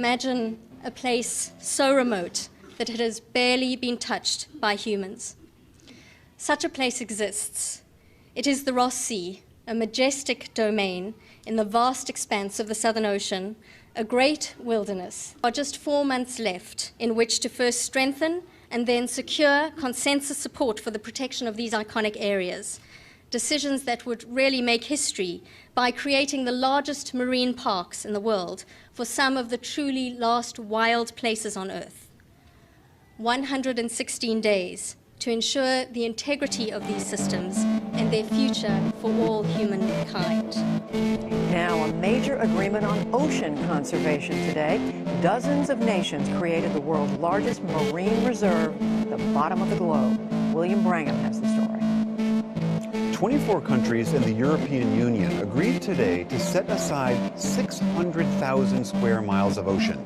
Imagine a place so remote that it has barely been touched by humans. Such a place exists. It is the Ross Sea, a majestic domain in the vast expanse of the Southern Ocean, a great wilderness. There are just 4 months left in which to first strengthen and then secure consensus support for the protection of these iconic areas. Decisions that would really make history by creating the largest marine parks in the world for some of the truly last wild places on Earth. 116 days to ensure the integrity of these systems and their future for all humankind. Now, a major agreement on ocean conservation today. Dozens of nations created the world's largest marine reserve, the bottom of the globe. William Brangham has the story. 24 countries in the European Union agreed today to set aside 600,000 square miles of ocean.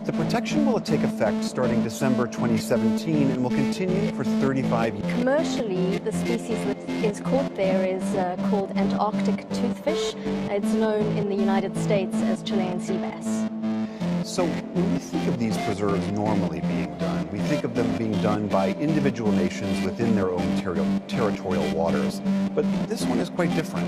The protection will take effect starting December 2017 and will continue for 35 years. Commercially, the species that is caught there is called Antarctic toothfish. It's known in the United States as Chilean sea bass. So when we think of these preserves normally being done, we think of them being done by individual nations within their own territorial waters. But this one is quite different.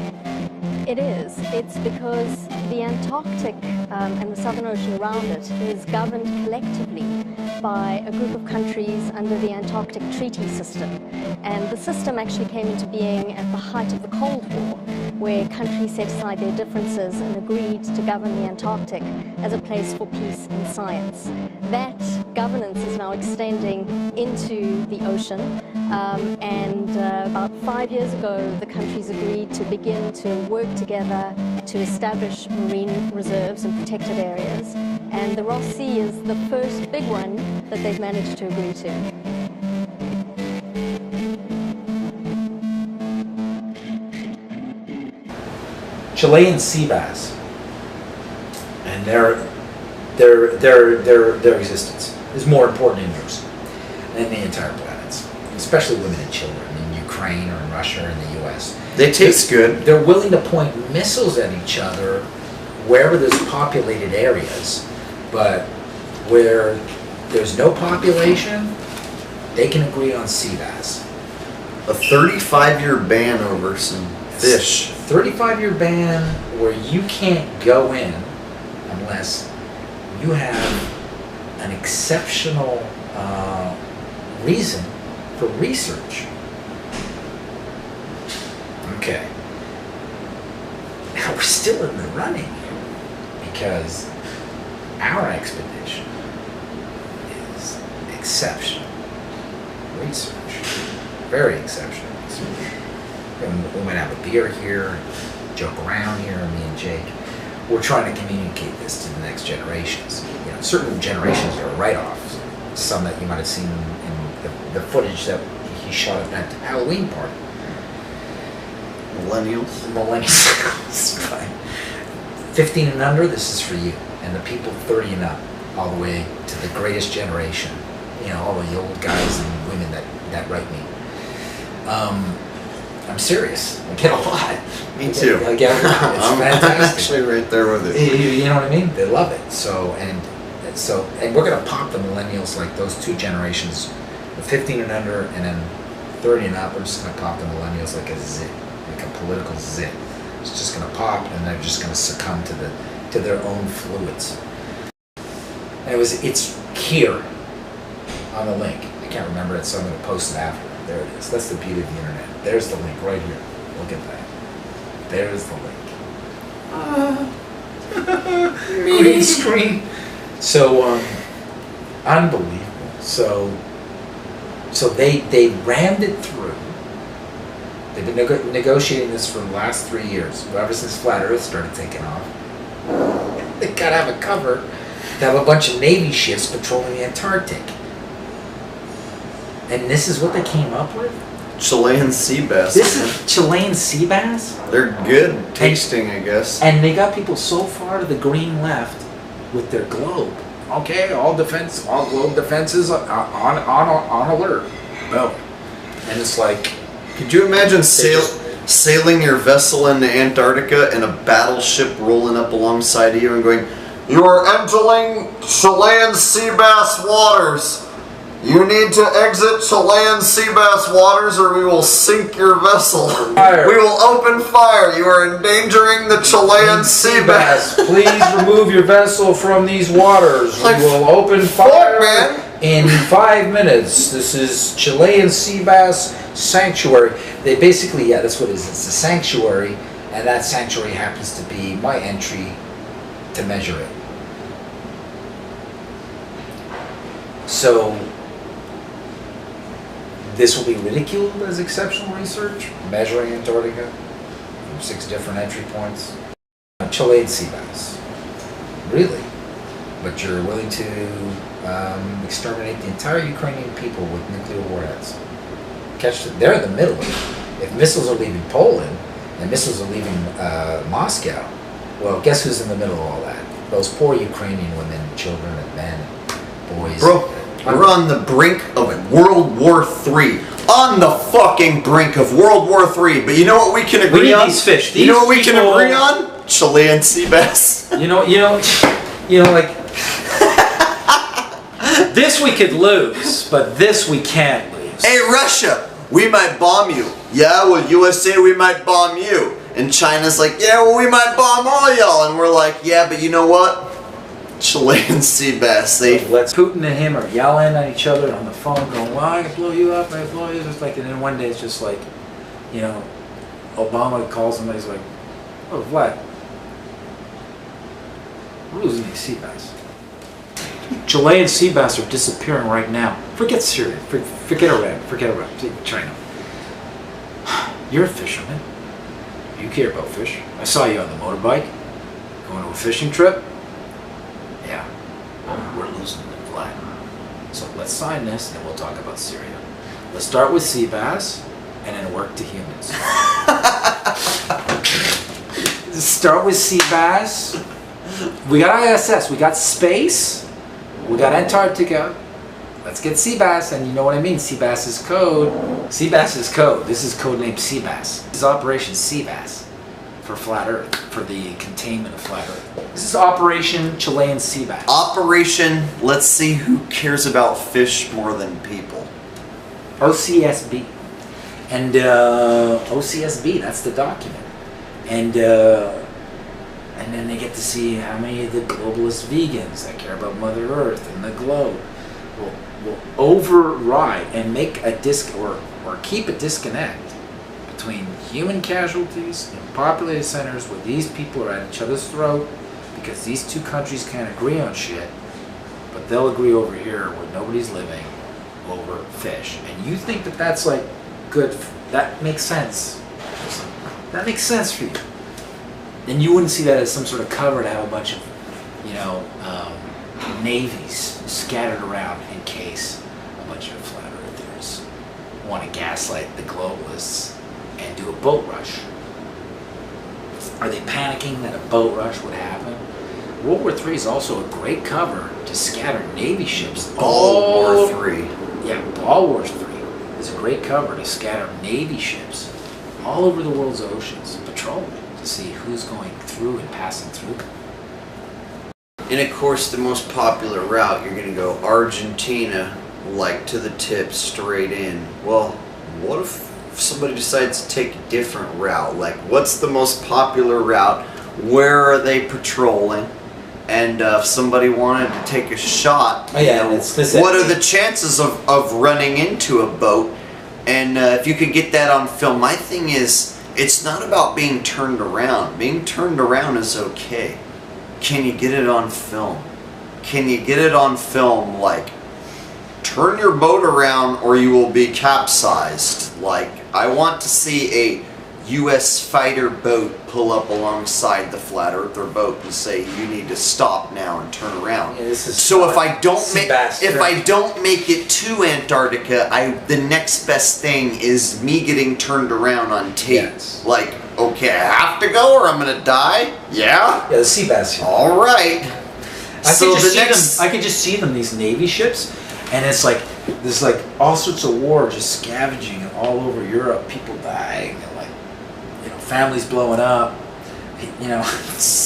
It is. It's because the Antarctic and the Southern Ocean around it is governed collectively by a group of countries under the Antarctic Treaty System. And the system actually came into being at the height of the Cold War, where countries set aside their differences and agreed to govern the Antarctic as a place for peace and science. That governance is now extending into the ocean, and about 5 years ago the countries agreed to begin to work together to establish marine reserves and protected areas, and the Ross Sea is the first big one that they've managed to agree to. Chilean sea bass and their existence is more important indoors than the entire planets, especially women and children in Ukraine or in Russia or in the US. They taste good. They're willing to point missiles at each other wherever there's populated areas, but where there's no population, they can agree on sea bass. A 35-year ban over some fish. 35-year ban where you can't go in unless you have an exceptional reason for research. Okay. Now we're still in the running here because our expedition is exceptional research. Very exceptional research. And we might have a beer here, joke around here, me and Jake. We're trying to communicate this to the next generations. You know, certain generations are write-offs. Some that you might have seen in the footage that he shot at that Halloween party. Millennials. Fine. 15 and under, this is for you. And the people 30 and up, all the way to the greatest generation. You know, all the old guys and women that write me. I'm serious. I get a lot. Me too. I get a lot. It's fantastic. I'm actually right there with it. You know what I mean? They love it. So we're gonna pop the millennials, like those two generations, the 15 and under, and then 30 and up. We're just gonna pop the millennials like a zit, like a political zit. It's just gonna pop, and they're just gonna succumb to their own fluids. And it's here on the link. I can't remember it, so I'm gonna post it after. There it is. That's the beauty of the internet. There's the link right here. Look at that. There's the link. Green screen. So, unbelievable. So they rammed it through. They've been negotiating this for the last 3 years, ever since Flat Earth started taking off. They gotta have a cover to have a bunch of Navy ships patrolling the Antarctic. And this is what they came up with? Chilean sea bass. This is Chilean sea bass? They're good tasting, I guess. And they got people so far to the green left with their globe. Okay, all globe defenses on alert. Boom. And it's like... Could you imagine sailing your vessel into Antarctica and a battleship rolling up alongside of you and going, You are entering Chilean sea bass waters. You need to exit Chilean sea bass waters or we will sink your vessel. Fire. We will open fire. You are endangering the Chilean sea bass. Please remove your vessel from these waters. Like, we will open fire man. in 5 minutes. This is Chilean sea bass sanctuary. They basically, yeah, that's what it is. It's a sanctuary, and that sanctuary happens to be my entry to measure it. So this will be ridiculed as exceptional research, measuring Antarctica from 6 different entry points. Chilean sea bass, really? But you're willing to exterminate the entire Ukrainian people with nuclear warheads. They're in the middle of it. If missiles are leaving Poland and missiles are leaving Moscow, well, guess who's in the middle of all that? Those poor Ukrainian women, children, and men, boys. Bro, we're on the brink of World War III. On the fucking brink of World War III. But you know what we can agree on? These fish. You know what we can agree on? Chilean sea bass. You know, like this we could lose, but this we can't lose. Hey, Russia, we might bomb you. Yeah, well, USA, we might bomb you. And China's like, yeah, well, we might bomb all y'all. And we're like, yeah, but you know what? Chilean sea bass. Putin and him are yelling at each other on the phone, going, "Well, I can blow you up, I blow you." Just like, and then one day it's just like, you know, Obama calls him and he's like, "Oh, Vlad, we're losing these sea bass. Chilean sea bass are disappearing right now. Forget Syria, forget Iran, forget China. You're a fisherman. You care about fish. I saw you on the motorbike going to a fishing trip. Yeah, we're losing them flat. So let's sign this and then we'll talk about Syria. Let's start with sea bass and then work to humans." Start with sea bass. We got ISS, we got space, we got Antarctica. Let's get sea bass, and you know what I mean. Sea bass is code. Sea bass is code. This is codenamed Sea Bass. This is Operation Sea Bass for Flat Earth, for the containment of Flat Earth. This is Operation Chilean Sea Bass. Operation, let's see who cares about fish more than people. OCSB. And OCSB, that's the document. And then they get to see how many of the globalist vegans that care about Mother Earth and the globe will override and make a or keep a disconnect between human casualties in populated centers where these people are at each other's throat because these two countries can't agree on shit, but they'll agree over here where nobody's living over fish. And you think that that's like good, that makes sense. That makes sense for you. Then you wouldn't see that as some sort of cover to have a bunch of, you know, navies scattered around in case a bunch of flat earthers want to gaslight the globalists and do a boat rush. Are they panicking that a boat rush would happen? World War III is also a great cover to scatter Navy ships. World War III. Yeah, World War III is a great cover to scatter Navy ships all over the world's oceans, patrolling to see who's going through and passing through them. And of course, the most popular route, you're going to go Argentina, like to the tip, straight in. Well, what if somebody decides to take a different route? Like, what's the most popular route? Where are they patrolling? And if somebody wanted to take a shot, what are the chances of running into a boat? And if you could get that on film, my thing is, it's not about being turned around. Being turned around is okay. Can you get it on film? Can you get it on film, like, turn your boat around or you will be capsized? Like, I want to see a U.S. fighter boat pull up alongside the flat earther boat and say, you need to stop now and turn around. Yeah, so if I don't make it to Antarctica, the next best thing is me getting turned around on tape. Yes. Like, okay, I have to go or I'm gonna die? Yeah? Yeah, the sea bass. All right. I could just see them, these Navy ships, and it's like, there's like all sorts of war just scavenging all over Europe, people dying, and like, you know, families blowing up, you know,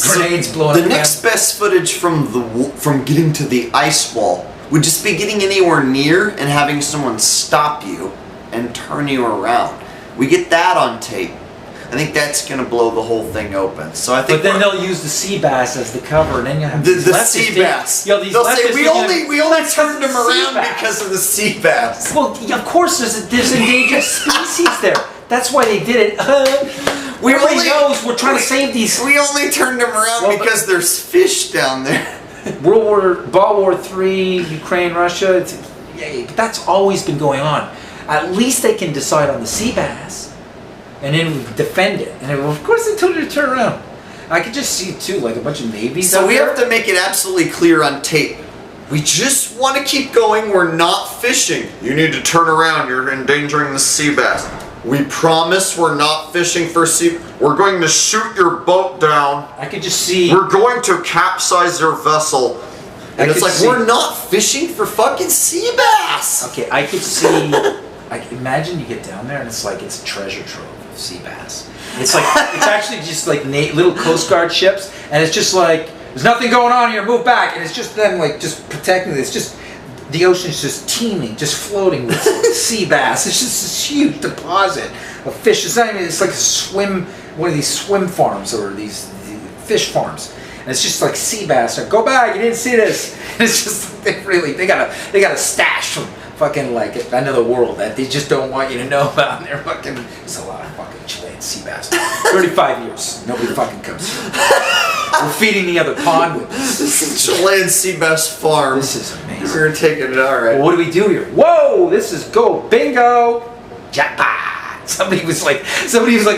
grenades blowing up. The next best footage from getting to the ice wall would just be getting anywhere near and having someone stop you and turn you around. We get that on tape. I think that's going to blow the whole thing open. So I think. But then they'll use the sea bass as the cover, and then you have the sea bass. They'll say we only turned them around because of the sea bass. Well, of course, there's endangered species there. That's why they did it. Everybody knows we're trying to save these. We only turned them around because there's fish down there. World War III, Ukraine, Russia. But that's always been going on. At least they can decide on the sea bass, and then defend it. And then, of course, they told you to turn around. I could just see too, like a bunch of navies. So we have to make it absolutely clear on tape. We just want to keep going. We're not fishing. You need to turn around. You're endangering the sea bass. We promise we're not fishing for sea. We're going to shoot your boat down. I could just see. We're going to capsize your vessel. And it's like, we're not fishing for fucking sea bass. Okay, I could see. Imagine you get down there and it's like it's a treasure trove of sea bass. It's like it's actually just like little Coast Guard ships, and it's just like there's nothing going on here. Move back, and it's just them like just protecting. It's just the ocean's just teeming, just floating with sea bass. It's just this huge deposit of fish. It's not even. It's like one of these swim farms or these fish farms, and it's just like sea bass. Like, go back, you didn't see this. And it's just they got a stash from fucking like another world that they just don't want you to know about. And they're fucking. There's a lot of fucking Chilean sea bass. 35 years, nobody fucking comes here. We're feeding the other pond with this. Chilean sea bass farm. This is amazing. We're taking it all right. Well, what do we do here? Whoa! This is go bingo, jackpot. Somebody was like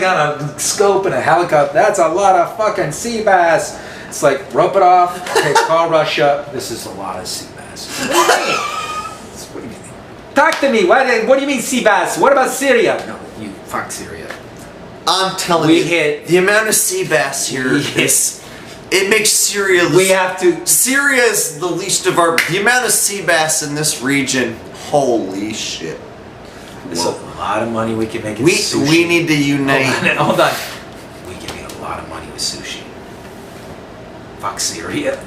on a scope and a helicopter. That's a lot of fucking sea bass. It's like rope it off. Okay, call Russia. This is a lot of sea bass. What do you mean? Talk to me. What do you mean sea bass? What about Syria? No, you fuck Syria. I'm telling you, the amount of sea bass here is. It makes Syria. Syria is the least of our. The amount of sea bass in this region. Holy shit! There's a lot of money we can make. We need to unite. Hold on. We can make a lot of money with sushi. Fuck Syria.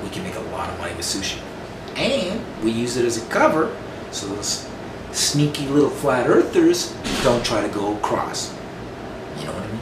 We can make a lot of money with sushi, and we use it as a cover, so those sneaky little flat earthers don't try to go across. You know what I mean?